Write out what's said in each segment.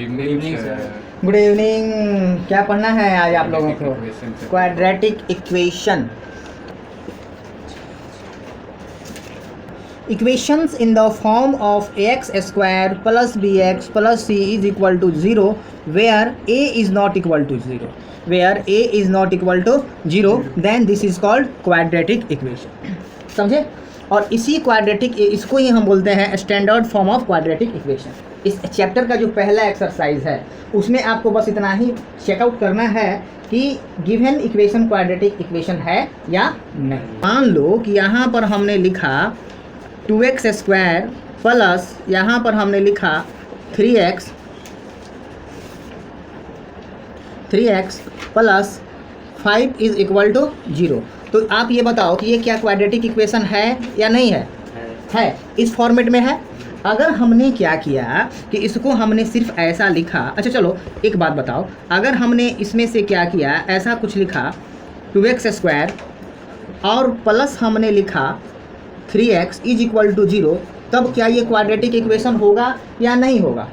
Evening sir. Good evening. क्या पढ़ना है आज आप लोगों को? Quadratic equation. Equations in the form of ax square plus bx plus c is equal to 0 where a is not equal to 0. Where a is not equal to 0, then this is called quadratic equation. समझे? और इसी quadratic, इसको ही हम बोलते हैं standard form of quadratic equation. इस chapter का जो पहला एक्सरसाइज है उसमें आपको बस इतना ही चेकआउट करना है कि गिवन इक्वेशन क्वाड्रेटिक इक्वेशन है या नहीं। मान लो कि यहाँ पर हमने लिखा 2x स्क्वायर प्लस यहाँ पर हमने लिखा 3x plus 5 is equal to 0। तो आप ये बताओ कि ये क्या क्वाड्रेटिक इक्वेशन है या नहीं है? है, इस फॉर्मेट में है। अगर हमने क्या किया कि इसको हमने सिर्फ ऐसा लिखा, अच्छा चलो एक बात बताओ, अगर हमने इसमें से क्या किया, ऐसा कुछ लिखा 2x स्क्वायर और प्लस हमने लिखा 3x इज इक्वल टू 0, तब क्या ये क्वाड्रेटिक इक्वेशन होगा या नहीं होगा?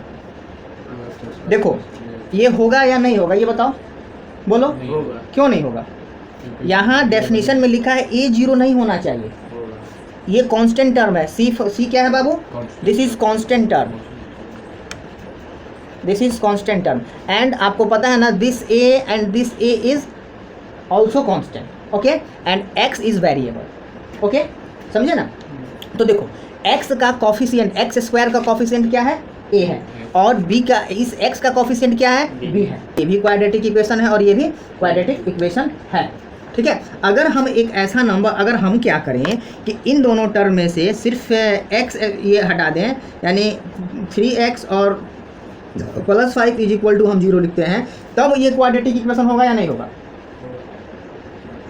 देखो ये होगा या नहीं होगा, ये बताओ, बोलो। होगा। क्यों नहीं होगा? यहाँ डेफिनेशन में लिखा है ए 0 नहीं होना चाहिए। ये कांस्टेंट टर्म है। सी क्या है बाबू? This is constant term, this is constant term. And आपको पता है ना, this A and this A is also constant, okay, and X is variable, okay, समझे ना? तो देखो x का कॉफिशिएंट, एक्स स्क्वायर का कॉफिशिएंट क्या है? a है, और b का, इस x का कॉफिशिएंट क्या है? b है। ये भी क्वाड्रेटिक इक्वेशन है और ये भी क्वाड्रेटिक इक्वेशन है, ठीक है। अगर हम एक ऐसा नंबर, अगर हम क्या करें कि इन दोनों टर्म में से सिर्फ x ये हटा दें, यानी 3x और प्लस 5 इज इक्वल टू हम 0 लिखते हैं, तब ये क्वाड्रेटिक इक्वेशन होगा या नहीं होगा?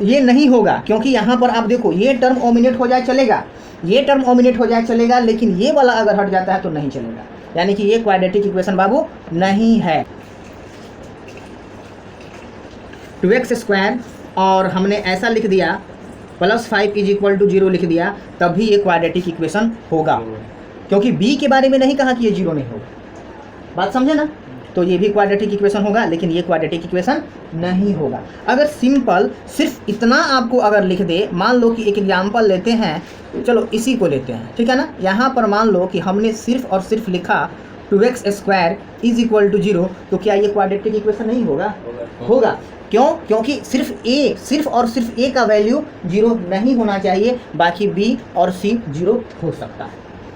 ये नहीं होगा, क्योंकि यहाँ पर आप देखो ये टर्म ओमिनेट हो जाए चलेगा, ये टर्म ओमिनेट हो जाए चलेगा, लेकिन ये वाला अगर हट जाता है तो नहीं चलेगा, यानी कि ये क्वाड्रेटिक इक्वेशन बाबू नहीं है। 2x स्क्वायर और हमने ऐसा लिख दिया प्लस 5 इज इक्वल टू 0 लिख दिया, तब भी ये क्वाड्रेटिक इक्वेशन होगा, क्योंकि b के बारे में नहीं कहा कि ये 0 नहीं होगा। बात समझे ना? तो ये भी क्वाड्रेटिक इक्वेशन होगा, लेकिन ये क्वाड्रेटिक इक्वेशन नहीं होगा। अगर सिंपल सिर्फ इतना आपको अगर लिख दे, मान लो कि एक एग्जाम्पल लेते हैं, चलो इसी को लेते हैं, ठीक है ना। यहाँ पर मान लो कि हमने सिर्फ और सिर्फ लिखा 2x square is equal to 0, तो क्या ये क्वाड्रेटिक इक्वेशन नहीं होगा? होगा। क्यों? क्योंकि सिर्फ और सिर्फ a का वैल्यू 0 नहीं होना चाहिए, बाकी b और c 0 हो सकता है।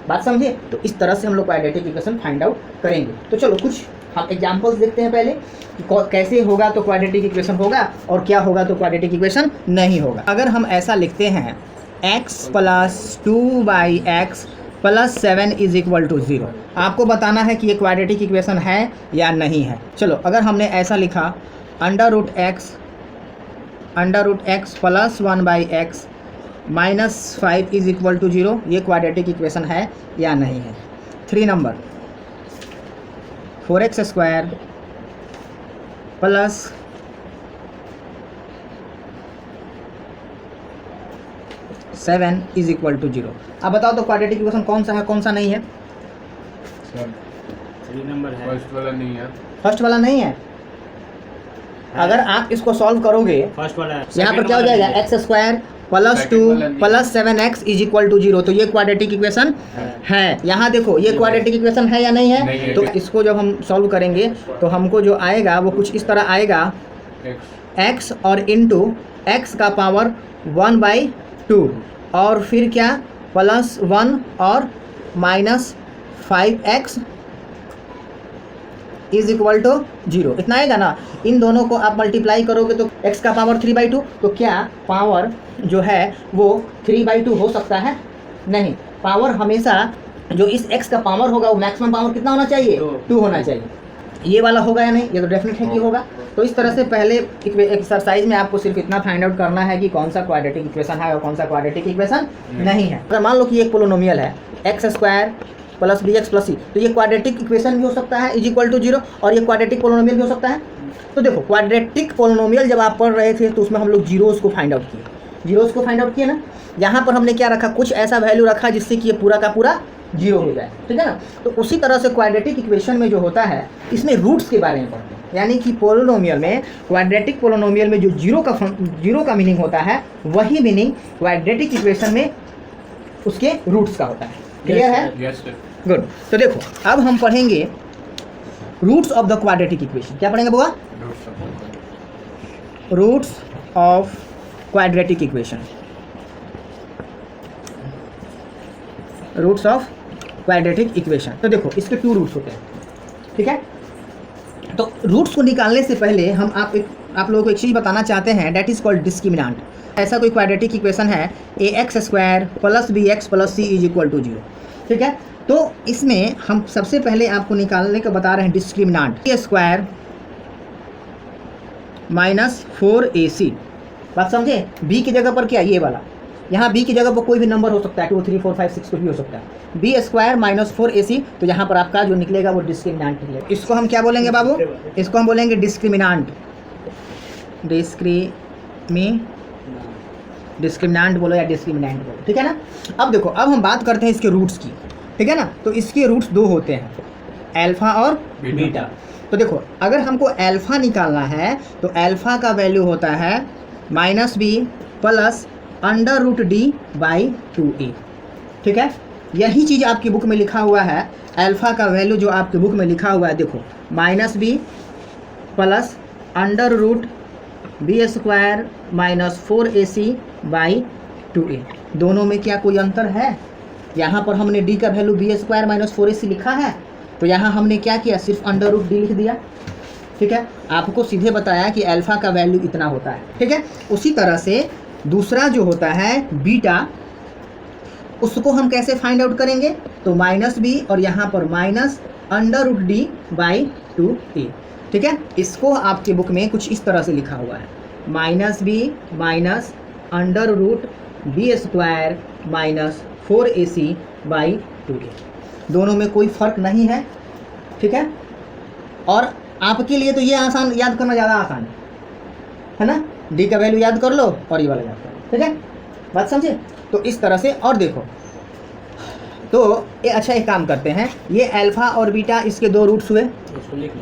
बात समझे? तो इस तरह से हम लोग क्वाड्रेटिक इक्वेशन फाइंड आउट करेंगे। तो चलो कुछ हम एग्जाम्पल्स देखते हैं पहले कि कैसे होगा तो क्वाड्रेटिक इक्वेशन होगा और क्या होगा तो क्वाड्रेटिक इक्वेशन नहीं होगा। अगर हम ऐसा लिखते हैं x plus 2/x plus 7 is equal to 0, आपको बताना है कि ये क्वाड्रेटिक इक्वेशन है या नहीं है। चलो अगर हमने ऐसा लिखा √x plus 1/x minus 5 is equal to 0, ये क्वाड्रेटिक इक्वेशन है या नहीं है। 3 number 4x square plus 7 is equal to 0। अब बताओ तो क्वाड्रेटिक इक्वेशन कौन सा है कौन सा नहीं है? 3 नंबर है, फर्स्ट वाला नहीं है। फर्स्ट वाला नहीं है। अगर आप इसको सॉल्व करोगे, फर्स्ट वाला है, यहाँ पर क्या हो जाएगा? X square plus 2 plus 7x is equal to 0, तो ये क्वाड्रेटिक इक्वेशन है। यहाँ देखो ये क्वाड्रेटिक इक्वेशन है या नहीं है? नहीं है। तो इसको जब हम सॉल्व करेंगे तो हमको जो आएगा वो कुछ इस तरह आएगा, x और इंटू एक्स का पावर 1/2 और फिर क्या प्लस 1 और minus 5x is equal to 0, इतना आएगा ना। इन दोनों को आप मल्टीप्लाई करोगे तो x का पावर 3/2, तो क्या पावर जो है वो 3/2 हो सकता है? नहीं, पावर हमेशा जो इस x का पावर होगा वो मैक्सिमम पावर कितना होना चाहिए? 2 होना चाहिए। ये वाला होगा या नहीं? ये तो डेफिनेट है कि होगा। तो इस तरह से पहले एक्सरसाइज में आपको सिर्फ इतना फाइंड आउट करना है कि कौन सा क्वाड्रेटिक इक्वेशन है और कौन सा क्वाड्रेटिक इक्वेशन नहीं है। अगर मान लो कि एक पोलिनोमियल है x square plus bx plus c, तो ये क्वाड्रेटिक इक्वेशन भी हो सकता है इज इक्वल टू 0, और ये क्वाड्रेटिक पोलिनोमियल भी हो सकता है। तो देखो क्वाड्रेटिक पोलिनोमियल जब आप पढ़ रहे थे तो उसमें हम लोग जीरोस को फाइंड आउट किए, जीरोस को फाइंड आउट किए ना। यहाँ पर हमने क्या रखा? कुछ ऐसा वैल्यू रखा जिससे कि ये पूरा का पूरा जीरो हो जाए, ठीक है ना। तो उसी तरह से क्वाड्रेटिक इक्वेशन में जो होता है इसमें रूट्स के बारे में पढ़ते हैं, यानी कि पोलिनोमियल में, क्वाड्रेटिक पोलिनोमियल में जो जीरो का मीनिंग होता है वही मीनिंग क्वाड्रेटिक इक्वेशन में उसके रूट्स का होता है। क्लियर है? Yes sir. गुड। तो देखो अब हम पढ़ेंगे roots of the quadratic equation. क्या पढ़ेंगे बुआ? Roots of quadratic equation. Roots of quadratic equation. तो देखो इसके 2 रूट्स होते हैं, ठीक है। तो रूट्स को निकालने से पहले हम आप लोगों को एक चीज़ बताना चाहते हैं, डेट इज़ कॉल्ड डिस्क्रिमिनेंट। ऐसा कोई क्वाड्रेटिक इक्वेशन है ax² + bx + c = 0, ठीक है। तो इसमें हम सबसे पहले आपको निकालने का बता रहे हैं डिस्क्रिमिनेंट, a² - 4ac। बात समझे? b की जगह पर क्या, ये वाला, यहाँ b की जगह पर कोई भी नंबर हो सकता है, 2 3 4 5 6 कुछ भी हो सकता है। b² - 4ac, तो यहाँ पर आपका जो निकलेगा वो डिस्क्रिमिनेंट निकलेगा। इसको हम क्या बोलेंगे बाबू? इसको हम बोलेंगे डिस्क्रिमिनेंट। डिस्क्रिमिनेंट बोलो या डिस्क्रिमिनेंट बोलो, ठीक है ना। अब देखो, अब हम बात करते हैं इसके रूट्स की, ठीक है ना। तो इसके रूट्स 2 होते हैं, अल्फा और बीटा। तो देखो अगर हमको अल्फा निकालना है तो अल्फा का वैल्यू होता है -b + √d/2a, ठीक है। यही चीज़ आपकी बुक में लिखा हुआ है, अल्फा का वैल्यू जो आपकी बुक में लिखा हुआ है, देखो -b + √b² - 4ac/2a। दोनों में क्या कोई अंतर है? यहाँ पर हमने d का वैल्यू b² - 4ac लिखा है, तो यहाँ हमने क्या किया, सिर्फ √d लिख दिया, ठीक है। आपको सीधे बताया कि अल्फा का वैल्यू इतना होता है, ठीक है। उसी तरह से दूसरा जो होता है बीटा, उसको हम कैसे फाइंड आउट करेंगे? तो -b और यहाँ पर -√d/2a, ठीक है। इसको आपके बुक में कुछ इस तरह से लिखा हुआ है, -b - √b² - 4ac/2a। दोनों में कोई फ़र्क नहीं है, ठीक है। और आपके लिए तो ये आसान, याद करना ज़्यादा आसान है ना। डी का वैल्यू याद कर लो और ये वाला याद कर लो, ठीक है। बात समझे? तो इस तरह से। और देखो तो ये अच्छा एक काम करते हैं, ये अल्फा और बीटा इसके 2 रूट्स हुए।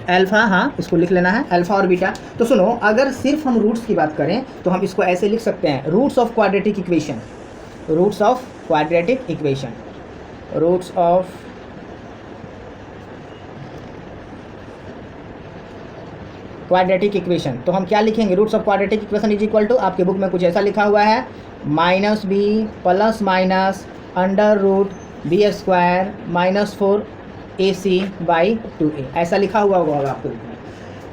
अल्फा, हाँ इसको लिख लेना है, अल्फा और बीटा। तो सुनो, अगर सिर्फ हम रूट्स की बात करें तो हम इसको ऐसे लिख सकते हैं, roots of quadratic equation. Roots of quadratic equation, roots of quadratic equation. तो हम क्या लिखेंगे? Roots of quadratic equation is equal to, आपके बुक में कुछ ऐसा लिखा हुआ है, -b + -√b² - 4ac/2a। ऐसा लिखा हुआ होगा आपके बुक में।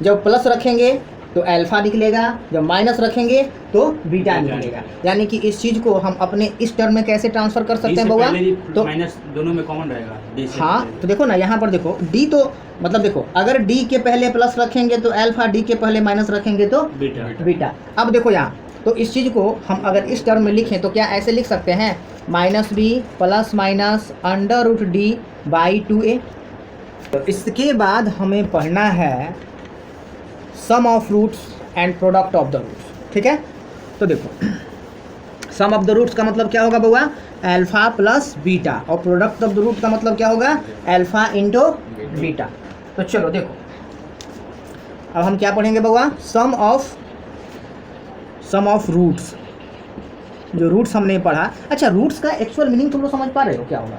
जब प्लस रखेंगे तो अल्फा निकलेगा, जब माइनस रखेंगे तो बीटा निकलेगा। यानी कि इस चीज़ को हम अपने इस टर्म में कैसे ट्रांसफर कर सकते हैं बउआ? तो माइनस दोनों में कॉमन रहेगा, d से हाँ, तो देखो ना यहाँ पर देखो d, तो मतलब देखो अगर d के पहले प्लस रखेंगे तो अल्फा, d के पहले माइनस रखेंगे तो बीटा। अब देखो यहाँ, तो इस चीज़ को हम अगर इस टर्म में लिखें तो क्या ऐसे लिख सकते हैं, -b + -√d/2a। तो इसके बाद हमें पढ़ना है sum of roots and product of the roots, ठीक है। तो देखो सम ऑफ द रूट्स का मतलब क्या होगा बउआ? Alpha plus beta. और प्रोडक्ट ऑफ द रूट का मतलब क्या होगा? Alpha into beta. तो चलो देखो अब हम क्या पढ़ेंगे बउआ? सम ऑफ रूट्स। जो रूट्स हमने पढ़ा, अच्छा रूट्स का एक्चुअल मीनिंग तुम लोग समझ पा रहे हो क्या होगा?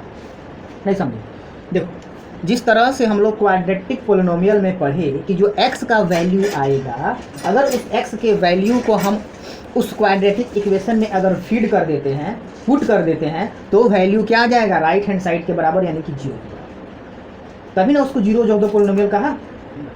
नहीं समझे? देखो जिस तरह से हम लोग क्वाड्रेटिक पोलिनोमियल में पढ़े कि जो x का वैल्यू आएगा, अगर उस x के वैल्यू को हम उस क्वाड्रेटिक इक्वेशन में अगर फीड कर देते हैं, पुट कर देते हैं, तो वैल्यू क्या आ जाएगा? राइट हैंड साइड के बराबर, यानी कि 0। तभी ना उसको जीरो ऑफ द पोलिनोमियल कहा,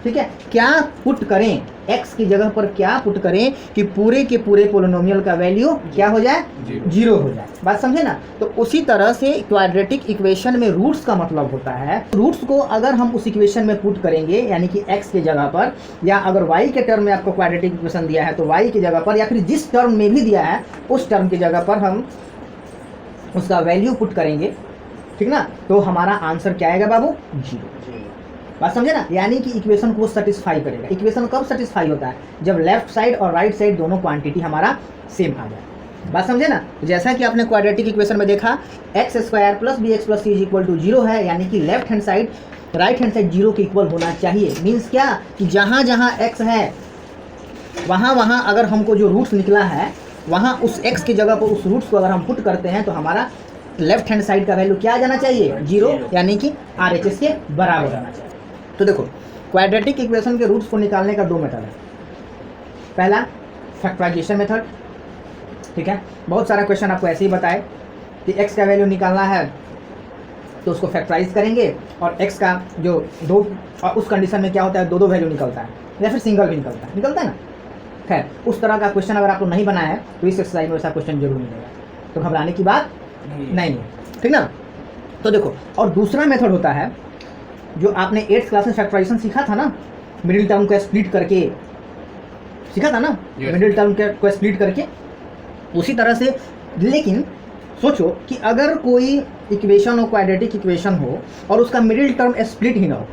ठीक है। क्या पुट करें? x की जगह पर क्या पुट करें कि पूरे के पूरे पोलिनोमियल का वैल्यू क्या हो जाए? 0 हो जाए। बात समझे ना? तो उसी तरह से क्वाड्रेटिक इक्वेशन में रूट्स का मतलब होता है, रूट्स को अगर हम उस इक्वेशन में पुट करेंगे, यानी कि x की जगह पर, या अगर y के टर्म में आपको क्वाड्रेटिक इक्वेशन दिया है तो y की जगह पर, या फिर जिस टर्म में भी दिया है उस टर्म की जगह पर हम उसका वैल्यू पुट करेंगे, ठीक ना। तो हमारा आंसर क्या आएगा बाबू? 0। बात समझे ना? यानी कि इक्वेशन को सेटिस्फाई करेगा। इक्वेशन कब सेटिस्फाई होता है? जब लेफ्ट साइड और राइट साइड दोनों क्वांटिटी हमारा सेम आ जाए। बात समझे ना? जैसा कि आपने क्वाड्रेटिक इक्वेशन में देखा x square plus b x plus c is equal to 0 है, यानी कि left hand side right hand side 0 के इक्वल होना चाहिए। मीन्स क्या कि जहाँ जहाँ एक्स है वहाँ वहाँ अगर हमको जो रूट्स निकला है वहाँ उस एक्स की जगह पर उस रूट्स को अगर हम पुट करते हैं तो हमारा लेफ्ट हैंड साइड का वैल्यू क्या आ जाना चाहिए? 0, यानी कि RHS के बराबर आना चाहिए। तो देखो क्वाड्रेटिक इक्वेशन के रूट्स को निकालने का 2 मेथड है। पहला फैक्टराइजेशन मेथड, ठीक है। बहुत सारा क्वेश्चन आपको ऐसे ही बताए कि x का वैल्यू निकालना है तो उसको फैक्टराइज करेंगे और x का जो दो, और उस कंडीशन में क्या होता है 2 वैल्यू निकलता है या फिर सिंगल भी निकलता है ना। खैर उस तरह का क्वेश्चन अगर आपको नहीं बनाया है तो इस एक्सरसाइज में वैसा क्वेश्चन जरूर मिलेगा, तो घबराने की बात नहीं है, ठीक ना। तो देखो और दूसरा मेथड होता है जो आपने 8th क्लास में फैक्टराइजेशन सीखा था ना, मिडिल टर्म को स्प्लिट करके सीखा था ना, मिडिल टर्म को स्प्लिट करके उसी तरह से। लेकिन सोचो कि अगर कोई इक्वेशन हो, क्वाड्रेटिक इक्वेशन हो और उसका मिडिल टर्म स्प्लिट ही ना हो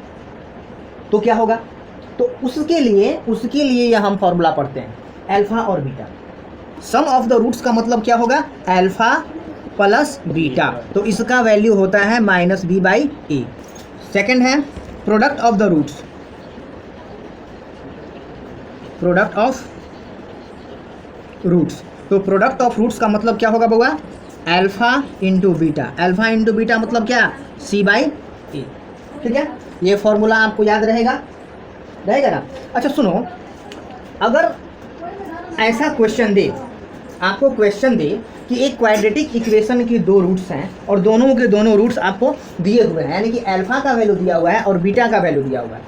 तो क्या होगा? तो उसके लिए यह हम फॉर्मूला पढ़ते हैं अल्फा और beta. Sum of the roots का मतलब क्या होगा? अल्फा प्लस बीटा, तो इसका वैल्यू होता है -b/a। सेकंड है product of the roots, product of roots. तो प्रोडक्ट ऑफ रूट्स का मतलब क्या होगा बउआ? Alpha into beta. Alpha into beta मतलब क्या? c/a, ठीक है। ये फॉर्मूला आपको याद रहेगा ना? अच्छा सुनो, अगर ऐसा क्वेश्चन दे, आपको क्वेश्चन दे कि एक क्वाड्रेटिक इक्वेशन की 2 रूट्स हैं और दोनों के दोनों रूट्स आपको दिए हुए हैं, यानी कि अल्फा का वैल्यू दिया हुआ है और बीटा का वैल्यू दिया हुआ है,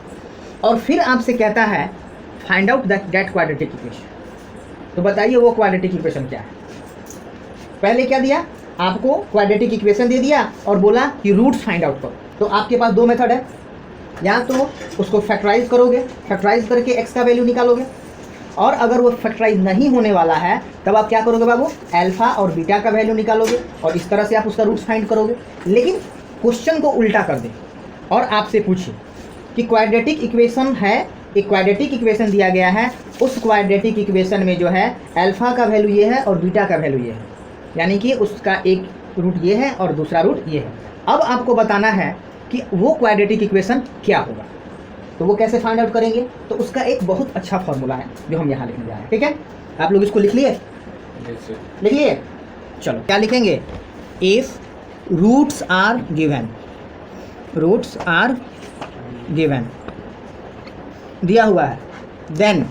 और फिर आपसे कहता है find out that quadratic equation, तो बताइए वो क्वाड्रेटिक इक्वेशन क्या है? पहले क्या दिया आपको? क्वाड्रेटिक इक्वेशन दे दिया और बोला कि रूट्स फाइंड आउट करो। तो आपके पास 2 मेथड है, या तो उसको फैक्टराइज करोगे, फैक्टराइज करके एक्स का वैल्यू निकालोगे, और अगर वो फैक्टराइज नहीं होने वाला है तब आप क्या करोगे बाबू? अल्फा और बीटा का वैल्यू निकालोगे और इस तरह से आप उसका रूट्स फाइंड करोगे। लेकिन क्वेश्चन को उल्टा कर दें और आपसे पूछिए कि क्वाड्रेटिक इक्वेशन है, एक क्वाड्रेटिक इक्वेशन दिया गया है, उस क्वाड्रेटिक इक्वेशन में जो है अल्फा का वैल्यू ये है और बीटा का वैल्यू ये है, यानी कि उसका एक रूट ये है और दूसरा रूट ये है। अब आपको बताना है कि वो क्वाड्रेटिक इक्वेशन क्या होगा, तो वो कैसे फाइंड आउट करेंगे? तो उसका एक बहुत अच्छा फॉर्मूला है जो हम यहाँ लिखने जा रहे हैं, ठीक है। आप लोग इसको लिख लिए? लिख लिए? चलो क्या लिखेंगे? If roots are given, roots are given दिया हुआ है, देन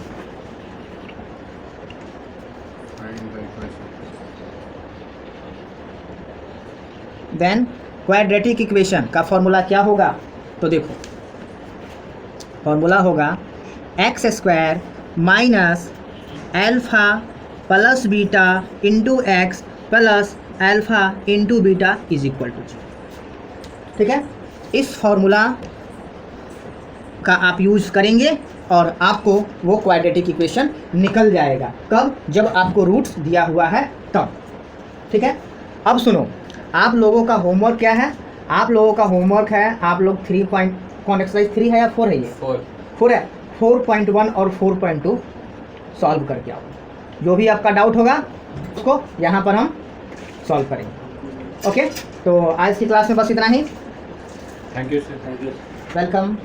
क्वाड्रेटिक इक्वेशन का फॉर्मूला क्या होगा? तो देखो फॉर्मूला होगा x square minus alpha plus beta into x plus alpha into beta is equal to 0, ठीक है। इस फॉर्मूला का आप यूज़ करेंगे और आपको वो क्वाड्रेटिक इक्वेशन निकल जाएगा। कब? जब आपको रूट्स दिया हुआ है तब, ठीक है। अब सुनो, आप लोगों का होमवर्क क्या है? आप लोगों का होमवर्क है, आप लोग 3 पॉइंट कौन एक्सरसाइज 3 है या 4 है? ये 4 है। 4.1 और 4.2 सॉल्व करके आओ। जो भी आपका डाउट होगा उसको यहाँ पर हम सॉल्व करेंगे। ओके, तो आज की क्लास में बस इतना ही। Thank you sir, thank you, welcome.